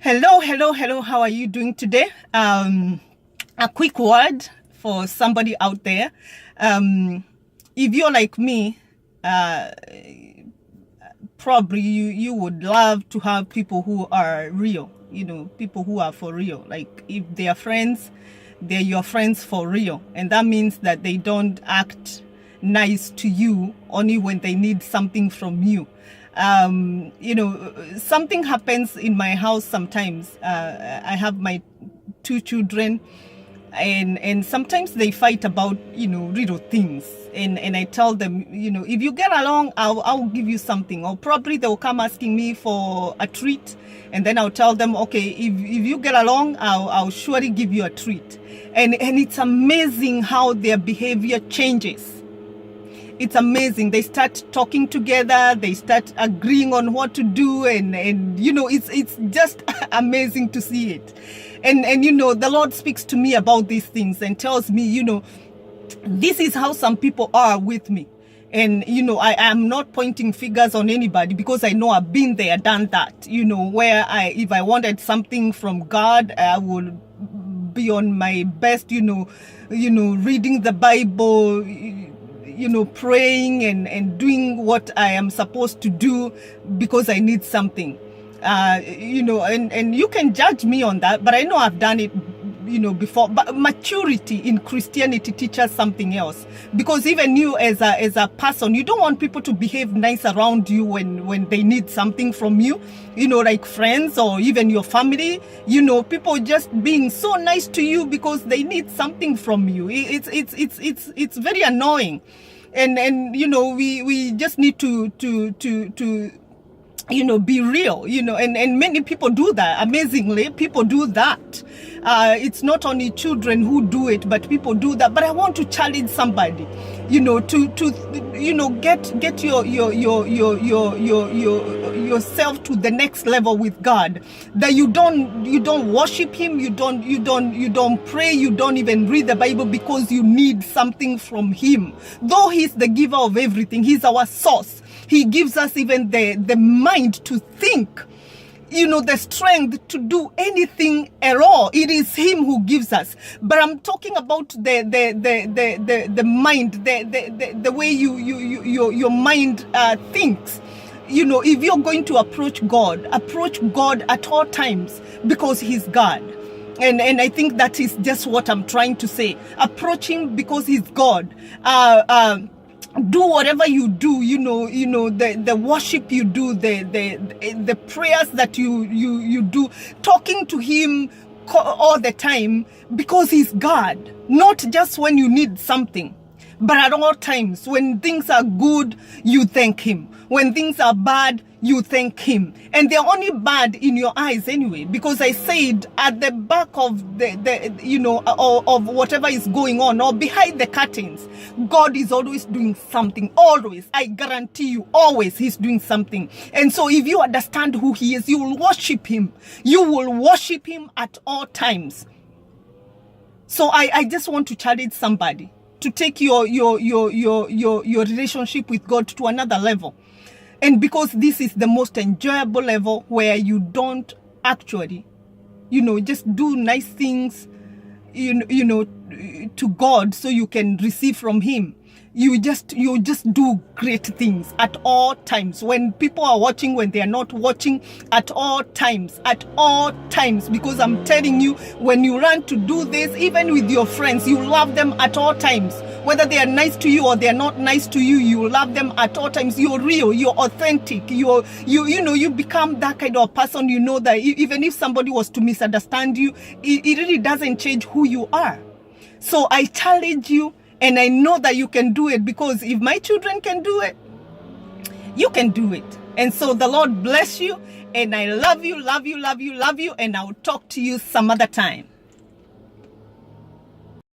Hello. How are you doing today? A quick word for somebody out there. If you're like me, probably you would love to have people who are real, people who are for real. Like if they are friends, they're your friends for real. And that means that they don't act nice to you only when they need something from you. Something happens in my house sometimes. I have my two children, and sometimes they fight about little things, and I tell them, if you get along, I'll give you something. Or probably they'll come asking me for a treat, and then I'll tell them, okay, if you get along, I'll surely give you a treat. And it's amazing how their behavior changes. It's amazing. They start talking together, they start agreeing on what to do, and it's just amazing to see it. And the Lord speaks to me about these things and tells me, this is how some people are with me. And I am not pointing fingers on anybody, because I know I've been there, done that, where if I wanted something from God, I would be on my best, reading the Bible, praying and doing what I am supposed to do because I need something. And you can judge me on that, but I know I've done it, before. But maturity in Christianity teaches something else, because even you as a person, you don't want people to behave nice around you when they need something from you, like friends or even your family, people just being so nice to you because they need something from you. It's very annoying. And we just need to be real, and many people do that. Amazingly, people do that. It's not only children who do it, but people do that. But I want to challenge somebody, to get yourself to the next level with God. That you don't worship Him, you don't pray, you don't even read the Bible because you need something from Him. Though He's the giver of everything, He's our source. He gives us even the mind to think, the strength to do anything at all. It is Him who gives us. But I'm talking about the mind, the way your mind thinks. If you're going to approach God at all times, because He's God. And I think that is just what I'm trying to say. Approach Him because He's God. Do whatever you do, the worship you do, the prayers that you do, talking to Him all the time, because He's God. Not just when you need something, but at all times. When things are good, you thank Him. When things are bad, you thank Him. And they're only bad in your eyes anyway, because I said at the back of of whatever is going on, or behind the curtains, God is always doing something. Always. I guarantee you, always He's doing something. And so if you understand who He is, you will worship Him. You will worship Him at all times. So I just want to challenge somebody to take your relationship with God to another level. And because this is the most enjoyable level, where you don't actually, just do nice things, to God, so you can receive from Him. You just do great things at all times. When people are watching, when they are not watching, at all times, because I'm telling you, when you learn to do this, even with your friends, you love them at all times. Whether they are nice to you or they are not nice to you, you love them at all times. You're real, you're authentic, you become that kind of person. That even if somebody was to misunderstand you, it really doesn't change who you are. So I challenge you, and I know that you can do it, because if my children can do it, you can do it. And so the Lord bless you, and I love you, and I'll talk to you some other time.